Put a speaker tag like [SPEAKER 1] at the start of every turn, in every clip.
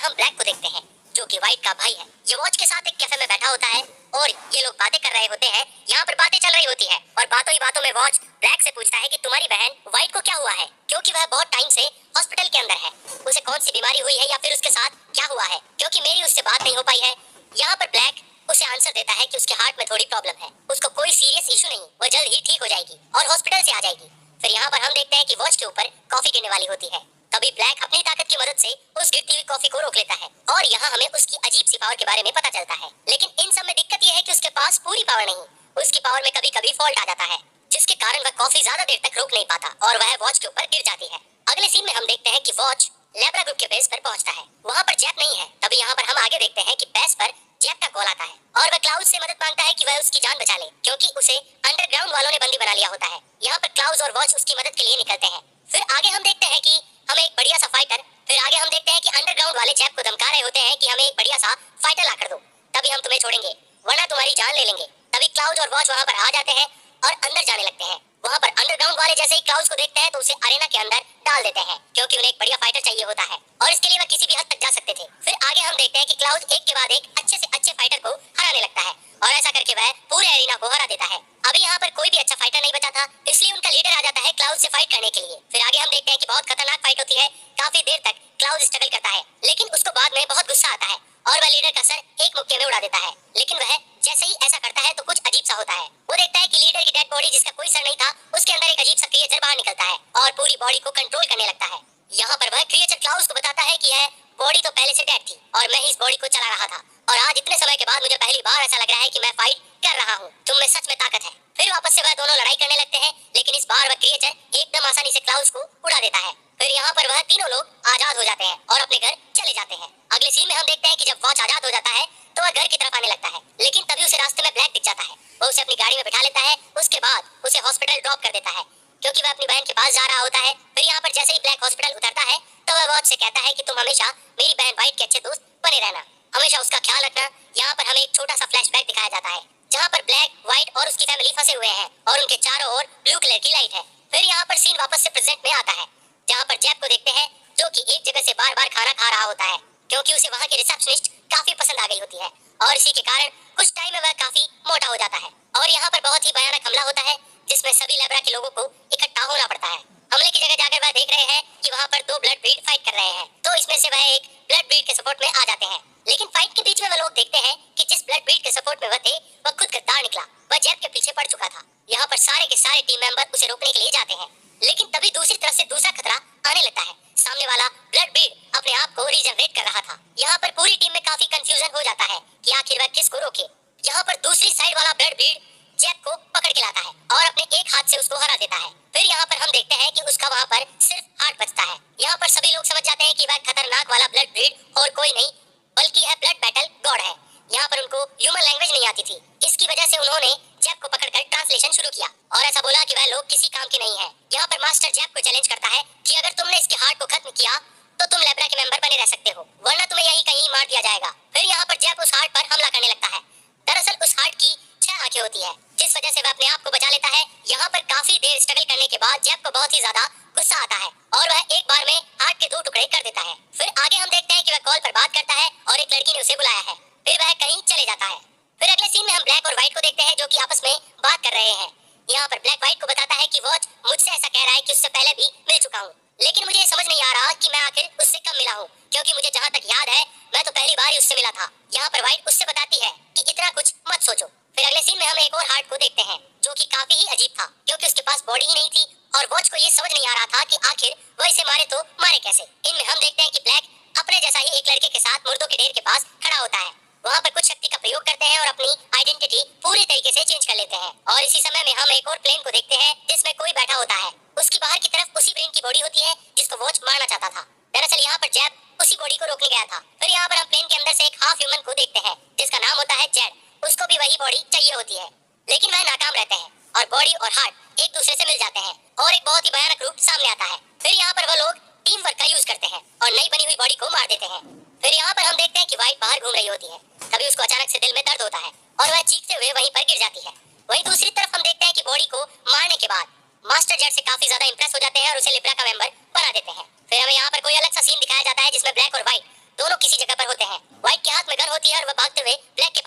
[SPEAKER 1] हम ब्लैक को देखते हैं जो कि व्हाइट का भाई है। ये वॉच के साथ एक कैफे में बैठा होता है और ये लोग बातें कर रहे होते हैं। यहाँ पर बातें चल रही होती है और बातों ही बातों में वॉच ब्लैक से पूछता है कि तुम्हारी बहन व्हाइट को क्या हुआ है, क्योंकि वह बहुत टाइम से हॉस्पिटल के अंदर है। उसे कौन सी बीमारी हुई है या फिर उसके साथ क्या हुआ है, क्योंकि मेरी उससे बात नहीं हो पाई है। यहाँ पर ब्लैक उसे आंसर देता है कि उसके हार्ट में थोड़ी प्रॉब्लम है, उसको कोई सीरियस इशू नहीं, वो जल्द ही ठीक हो जाएगी और हॉस्पिटल से आ जाएगी। फिर यहाँ पर हम देखते हैं कि वॉच के ऊपर कॉफी गिरने वाली होती है। तभी ब्लैक अपनी ताकत की मदद से उस गिरती हुई कॉफी को रोक लेता है और यहाँ हमें उसकी अजीब सी पावर के बारे में पता चलता है। लेकिन इन सब में दिक्कत यह है कि उसके पास पूरी पावर नहीं, उसकी पावर में कभी कभी फॉल्ट आ जाता है, जिसके कारण वह कॉफी ज्यादा देर तक रोक नहीं पाता और वह वॉच के ऊपर गिर जाती है। अगले सीन में हम देखते हैं कि वॉच लेब्रा ग्रुप के बेस पर पहुंचता है। वहाँ पर जैक नहीं है। तभी यहाँ पर हम आगे देखते हैं कि बेस पर जैक का कॉल आता है और वह क्लाउड से मदद मांगता है कि वह उसकी जान बचा ले, क्योंकि उसे अंडरग्राउंड वालों ने बंदी बना लिया होता है। यहाँ पर क्लाउड और वॉच उसकी मदद के लिए निकलते हैं। फिर आगे हम देखते हैं कि हमें एक बढ़िया सा फाइटर, फिर आगे हम देखते हैं कि अंडरग्राउंड वाले जैक को धमका रहे होते हैं कि हमें एक बढ़िया सा फाइटर ला कर दो, तभी हम तुम्हें छोड़ेंगे वरना तुम्हारी जान ले लेंगे। तभी क्लाउड और वॉच वहाँ पर आ जाते हैं और अंदर जाने लगते हैं। वहाँ पर अंडरग्राउंड वाले जैसे ही क्लाउड को देखते हैं तो उसे अरेना के अंदर डाल देते हैं, क्योंकि उन्हें एक बढ़िया फाइटर चाहिए होता है और इसके लिए वह किसी भी हद तक जा सकते थे। फिर आगे हम देखते हैं कि क्लाउड एक के बाद एक अच्छे से अच्छे फाइटर को हराने लगता है और ऐसा करके वह पूरे एरिना को हरा देता है। अभी यहाँ पर कोई भी अच्छा फाइटर नहीं बचा था, इसलिए उनका लीडर आ जाता है क्लाउड से फाइट करने के लिए। फिर आगे हम देखते हैं कि बहुत खतरनाक फाइट होती है। काफी देर तक क्लाउड स्ट्रगल करता है, लेकिन उसको बाद में बहुत गुस्सा आता है और वह लीडर का सर एक मुक्के में उड़ा देता है। लेकिन वह जैसे ही ऐसा करता है तो कुछ अजीब सा होता है। वो देखता है कि लीडर की डेड बॉडी, जिसका कोई सर नहीं था, उसके अंदर एक अजीब सा क्रिएचर बाहर निकलता है और पूरी बॉडी को कंट्रोल करने लगता है। यहाँ पर वह क्रिएचर क्लाउड को बताता है कि यह बॉडी तो पहले से डेड थी और मैं ही इस बॉडी को चला रहा था, और आज इतने समय के बाद मुझे पहली बार ऐसा लग रहा है कि मैं फाइट कर रहा हूँ। तुम में सच में ताकत है। फिर वापस से वह दोनों लड़ाई करने लगते हैं, लेकिन इस बार वह क्रिएचर एकदम आसानी से क्लाउड को उड़ा देता है। फिर यहाँ पर वह तीनों लोग आजाद हो जाते हैं और अपने घर चले जाते हैं। अगले सीन में हम देखते हैं कि जब वॉच आजाद हो जाता है तो वह घर की तरफ आने लगता है, लेकिन तभी उसे रास्ते में ब्लैक दिख जाता है। वो उसे अपनी गाड़ी में बिठा लेता है, उसके बाद उसे हॉस्पिटल ड्रॉप कर देता है, क्योंकि वह अपनी बहन के पास जा रहा होता है। फिर यहाँ पर जैसे ही ब्लैक हॉस्पिटल उतरता है तो वह वॉच से कहता है कि तुम हमेशा मेरी बहन व्हाइट के अच्छे दोस्त बने रहना, हमेशा उसका ख्याल रखना। यहाँ पर हमें एक छोटा सा फ्लैशबैक दिखाया जाता है जहाँ पर ब्लैक, व्हाइट और उसकी फैमिली फंसे हुए हैं और उनके चारों ओर ब्लू कलर की लाइट है। फिर यहाँ पर सीन वापस से प्रेजेंट में आता है, जहाँ पर जैक को देखते हैं जो कि एक जगह से बार बार खाना खा रहा होता है, क्योंकि उसे वहाँ के रिसेप्शनिस्ट काफी पसंद आ गई होती है और इसी के कारण कुछ टाइम में वह काफी मोटा हो जाता है। और यहाँ पर बहुत ही भयानक हमला होता है जिसमें सभी लेब्रा के लोगों को इकट्ठा होना पड़ता है। हमले की जगह जाकर वह देख रहे हैं कि वहाँ पर दो ब्लड ब्रीड फाइट कर रहे हैं, तो इसमें से वह एक ब्लड ब्रीड के सपोर्ट में आ जाते हैं। लेकिन फाइट के बीच में वह लोग देखते हैं कि जिस ब्लड ब्रीड के सपोर्ट में वह थे वह खुद गद्दार निकला, वह जैक के पीछे पड़ चुका था। यहाँ पर सारे के सारे टीम मेंबर उसे रोकने के लिए जाते हैं, लेकिन तभी दूसरी तरफ से दूसरा खतरा आने लगता है। सामने वाला ब्लड ब्रीड अपने आप को रीजनरेट कर रहा था। यहाँ पर पूरी टीम में काफी कंफ्यूजन हो जाता है कि आखिर वह किसको रोके। यहाँ पर दूसरी साइड वाला ब्लड ब्रीड जैक को पकड़ के लाता है और अपने एक हाथ से उसको हरा देता है। फिर यहाँ पर हम देखते हैं कि उसका वहाँ पर सिर्फ हार्ट बचता है। यहाँ पर सभी लोग समझ जाते हैं कि वह खतरनाक वाला ब्लड ब्रीड और कोई नहीं बल्कि है ब्लड बैटल गॉड है। यहाँ पर उनको ह्यूमन लैंग्वेज नहीं आती थी, इसकी वजह से उन्होंने जैक को पकड़कर ट्रांसलेशन शुरू किया और ऐसा बोला कि वह लोग किसी काम के नहीं है। यहाँ पर मास्टर जैक को चैलेंज करता है कि अगर तुमने इसके हार्ट को खत्म किया तो तुम लेब्रा के मेंबर बने रह सकते हो, वरना तुम्हें यहीं कहीं मार दिया जाएगा। फिर यहाँ पर जैक उस हार्ट पर हमला करने लगता है। दरअसल उस हार्ट की 6 आंखें होती है, जिस वजह से वह अपने आप को बचा लेता है। यहाँ पर काफी देर स्ट्रगल करने के बाद जैक को बहुत ही ज्यादा गुस्सा आता है और वह एक बार में हार्ट के 2 टुकड़े कर देता है। फिर आगे हम देखते हैं कि वह कॉल पर बात करता है और एक लड़की ने उसे बुलाया है, फिर वह कहीं चले जाता है। फिर अगले सीन में हम ब्लैक और व्हाइट को देखते हैं जो कि आपस में बात कर रहे हैं। यहाँ पर ब्लैक व्हाइट को बताता है कि वॉच मुझसे ऐसा कह रहा है कि उससे पहले भी मिल चुका हूँ, लेकिन मुझे समझ नहीं आ रहा कि मैं आखिर उससे कब मिला हूँ, क्योंकि मुझे जहाँ तक याद है मैं तो पहली बार ही उससे मिला था। यहाँ पर व्हाइट उससे बताती है कि इतना कुछ मत सोचो। फिर अगले सीन में हम एक और हार्ट को देखते हैं जो कि काफी ही अजीब था, क्योंकि उसके पास बॉडी ही नहीं थी और वॉच को ये समझ नहीं आ रहा था कि आखिर वह इसे मारे तो मारे कैसे। इनमें हम देखते हैं कि ब्लैक अपने जैसा ही एक लड़के के साथ मुर्दों के ढेर के पास खड़ा होता है। वहाँ पर कुछ शक्ति का प्रयोग करते हैं और अपनी आइडेंटिटी पूरी तरीके से चेंज कर लेते हैं। और इसी समय में हम एक और प्लेन को देखते हैं जिसमें कोई बैठा होता है। उसकी बाहर की तरफ उसी ब्रेन की बॉडी होती है जिसको वॉच मारना चाहता था। दरअसल यहाँ पर जैब उसी बॉडी को रोकने गया था। फिर यहाँ पर हम प्लेन के अंदर से एक हाफ ह्यूमन को देखते हैं जिसका नाम होता है जेड। उसको भी वही बॉडी चाहिए होती है, लेकिन वह नाकाम रहते हैं और बॉडी और हार्ट एक दूसरे से मिल जाते हैं और एक बहुत ही भयानक रूप सामने आता है। फिर यहाँ पर वो लोग टीम वर्क का यूज करते हैं और नई बनी हुई बॉडी को मार देते हैं। फिर यहाँ पर हम देखते हैं कि व्हाइट बाहर घूम रही होती है, तभी उसको अचानक से दिल में दर्द होता है और वह चीखते हुए वहीं पर गिर जाती है। वहीं दूसरी तरफ हम देखते हैं कि बॉडी को मारने के बाद मास्टर जेड से काफी ज्यादा इंप्रेस हो जाते हैं और उसे लिब्रा का मेंबर बना देते हैं। फिर हमें यहाँ पर कोई अलग सा सीन दिखाया जाता है जिसमें ब्लैक और व्हाइट दोनों किसी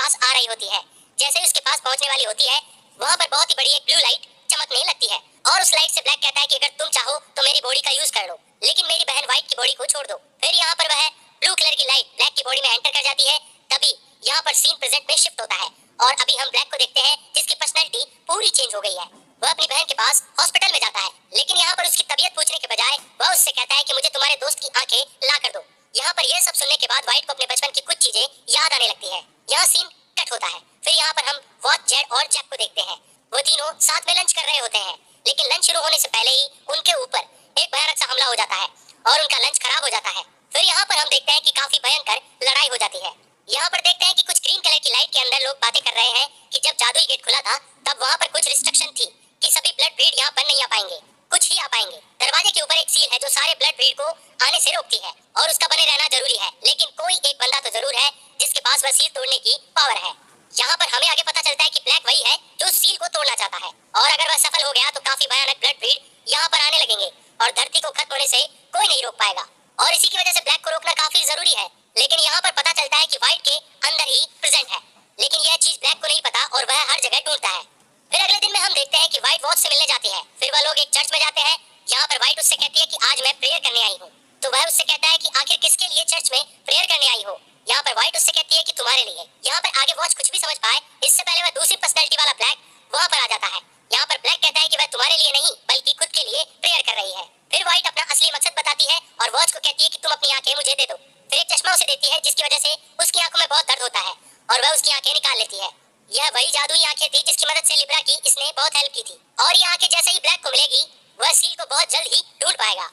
[SPEAKER 1] पास आ रही होती है। जैसे ही उसके पास पहुंचने वाली होती है, वहां पर बहुत ही बड़ी एक ब्लू लाइट चमकने लगती है और उस लाइट से ब्लैक कहता है कि अगर तुम चाहो तो मेरी बॉडी का यूज कर लो, लेकिन मेरी बहन व्हाइट की बॉडी को छोड़ दो। फिर यहाँ पर वह ब्लू कलर की लाइट ब्लैक की बॉडी में एंटर कर जाती है। तभी यहाँ पर सीन प्रेजेंट में शिफ्ट होता है और अभी हम ब्लैक को देखते हैं जिसकी पर्सनैलिटी पूरी चेंज हो गई है। वह अपनी बहन के पास हॉस्पिटल में जाता है, लेकिन यहाँ पर उसकी तबीयत पूछने के बजाय वह उससे कहता है कि मुझे तुम्हारे दोस्त की आंखें ला कर दो। यहाँ पर यह सब सुनने के बाद व्हाइट को अपने बचपन की कुछ चीजें याद आने लगती है। यहाँ सीन कट होता है। फिर यहाँ पर हम वॉच, जेड और जैक को देखते हैं। वो तीनों साथ में लंच कर रहे होते हैं, लेकिन लंच शुरू होने से पहले ही उनके ऊपर एक भयानक सा हमला हो जाता है और उनका लंच खराब हो जाता है। फिर यहाँ पर हम देखते हैं कि काफी भयंकर लड़ाई हो जाती है। यहाँ पर देखते हैं कि कुछ ग्रीन कलर की लाइट के अंदर लोग बातें कर रहे हैं कि जब जादुई गेट खुला था तब वहाँ पर कुछ रिस्ट्रिक्शन थी कि सभी ब्लड ब्रीड यहाँ पर नहीं आ पाएंगे, कुछ ही आ पाएंगे। दरवाजे के ऊपर एक सील है जो सारे ब्लड ब्रीड को आने से रोकती है और उसका बने रहना जरूरी है, लेकिन कोई एक बंदा तो जरूर है जिसके पास वह सील तोड़ने की पावर है। यहाँ पर हमें आगे पता चलता है कि ब्लैक वही है जो सील को तोड़ना चाहता है और अगर वह सफल हो गया तो काफी भयानक ब्लड ब्रीड यहाँ पर आने लगेंगे और धरती को खत्म होने से कोई नहीं रोक पाएगा और इसी की वजह से ब्लैक को रोकना काफी जरूरी है। लेकिन यहाँ पर पता चलता है कि व्हाइट के अंदर ही प्रेजेंट है, लेकिन यह चीज ब्लैक को नहीं पता और वह हर जगह ढूंढता है। फिर अगले दिन में हम देखते हैं कि व्हाइट वॉच से मिलने जाती है। फिर वह लोग एक चर्च में जाते हैं। यहाँ पर व्हाइट उससे कहती है कि आज मैं प्रेयर करने आई हूँ, तो वह उससे कहता है कि आखिर किसके लिए चर्च में प्रेयर करने आई हो। यहाँ पर व्हाइट उससे कहती है कि तुम्हारे लिए। यहाँ पर आगे वॉच कुछ भी समझ पाए इससे पहले वह दूसरी पर्सनैलिटी वाला ब्लैक वहाँ पर आ जाता है। यहाँ पर ब्लैक कहता है कि वह तुम्हारे लिए नहीं बल्कि खुद के लिए प्रेयर कर रही है। फिर व्हाइट अपना असली मकसद बताती है और वॉच को कहती है कि तुम अपनी आंखें मुझे दे दो। फिर एक चश्मा उसे देती है जिसकी वजह से उसकी आंखों में बहुत दर्द होता है और वह उसकी आंखें निकाल लेती है। यह वही जादुई आंखें थी जिसकी मदद से लिब्रा की इसने बहुत हेल्प की थी और ये आंखें जैसे ही ब्लैक को मिलेगी वह सील को बहुत जल्द ही ढूंढ पाएगा।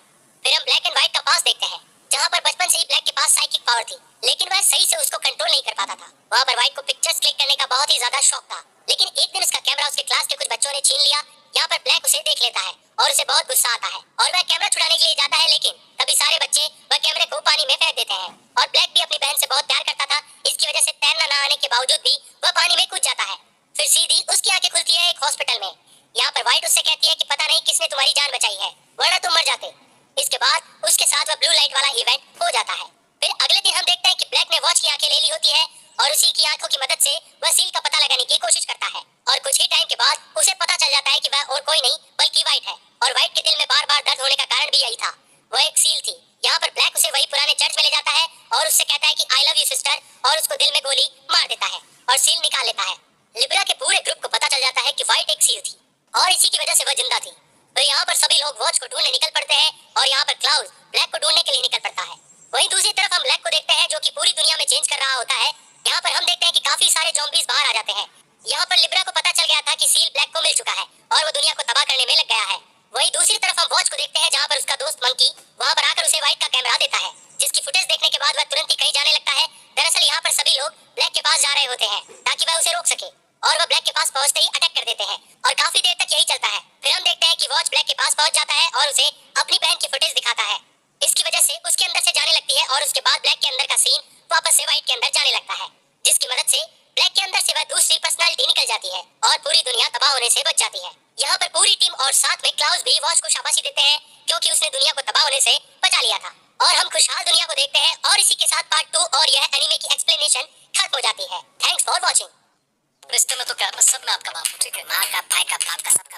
[SPEAKER 1] फिर हम ब्लैक एंड व्हाइट का पास देखते हैं जहाँ पर बचपन से ही ब्लैक के पास साइकिक पावर थी, लेकिन वह सही से उसको कंट्रोल नहीं कर पाता था। वहाँ पर व्हाइट को पिक्चर्स क्लिक करने का बहुत ही ज्यादा शौक था, लेकिन एक दिन उसका कैमरा उसके क्लास के कुछ बच्चों ने छीन लिया। यहाँ पर ब्लैक उसे देख लेता है और उसे बहुत गुस्सा आता है और वह कैमरा छुड़ाने के लिए जाता है, लेकिन तभी सारे बच्चे वह कैमरे को पानी में फेंक देते हैं और ब्लैक भी अपनी बहन से बहुत प्यार करता था, इसकी वजह से तैरना न आने के बावजूद भी वह पानी में कूद जाता है। फिर सीधी उसकी आंखें खुलती है एक हॉस्पिटल में। यहाँ पर व्हाइट उससे कहती है कि पता नहीं किसने तुम्हारी जान बचाई है, वरना तुम मर जाते। इसके बाद उसके साथ वह ब्लू लाइट वाला इवेंट हो जाता है। फिर अगले दिन हम देखते हैं कि ब्लैक ने वॉच की आंखें ले ली होती है और उसी की आंखों की मदद से वह सील का पता लगाने की कोशिश करता है और कुछ ही टाइम के बाद उसे पता चल जाता है कि वह और कोई नहीं बल्कि व्हाइट है और व्हाइट के दिल में बार बार दर्द होने का कारण भी यही था, वह एक सील थी। यहाँ पर ब्लैक उसे वही पुराने चर्च में ले जाता है और उससे कहता है कि आई लव यू सिस्टर और उसको दिल में गोली मार देता है और सील निकाल लेता है। लिब्रा के पूरे ग्रुप को पता चल जाता है कि व्हाइट एक सील थी और इसी की वजह से वह जिंदा थी। तो यहाँ पर सभी लोग वॉच को ढूंढने निकल पड़ते हैं और यहाँ पर क्लाउड ब्लैक को ढूंढने के लिए निकल पड़ता है। वहीं दूसरी तरफ हम ब्लैक को देखते हैं जो कि पूरी दुनिया में चेंज कर रहा होता है। यहाँ पर हम देखते हैं कि काफी सारे ज़ॉम्बीज़ बाहर आ जाते हैं। यहाँ पर लिब्रा को पता चल गया था कि सील ब्लैक को मिल चुका है और वो दुनिया को तबाह करने में लग गया है। वहीं दूसरी तरफ हम वॉच को देखते हैं जहाँ पर उसका दोस्त मंकी वहाँ पर आकर उसे व्हाइट का कैमरा देता है, जिसकी फुटेज देखने के बाद वह तुरंत ही कहीं जाने लगता है। दरअसल यहाँ पर सभी लोग ब्लैक के पास जा रहे होते हैं ताकि वह उसे रोक सके और वह ब्लैक के पास पहुंचते ही अटैक कर देते हैं और काफी देर तक यही चलता है। फिर हम देखते हैं कि वॉच ब्लैक के पास पहुंच जाता है और उसे अपनी बहन की फुटेज दिखाता है। इसकी वजह से उसके अंदर से जाने लगती है और उसके बाद ब्लैक के अंदर का सीन वापस से व्हाइट के अंदर जाने लगता है, जिसकी मदद से ब्लैक के अंदर से वह दूसरी पर्सनालिटी निकल जाती है और पूरी दुनिया तबाह होने से बच जाती है। यहाँ पर पूरी टीम और साथ में क्लाउस भी वॉच को शाबाशी देते हैं क्योंकि उसने दुनिया को तबाह होने से बचा लिया था और हम खुशहाल दुनिया को देखते हैं और इसी के साथ पार्ट 2 और यह एनीमे की एक्सप्लेनेशन खत्म हो जाती है। Thanks for watching.
[SPEAKER 2] रिश्ते में तो क्या सब में आपका बाप हूँ, ठीक है?
[SPEAKER 1] माँ का, भाई का, बाप का, सबका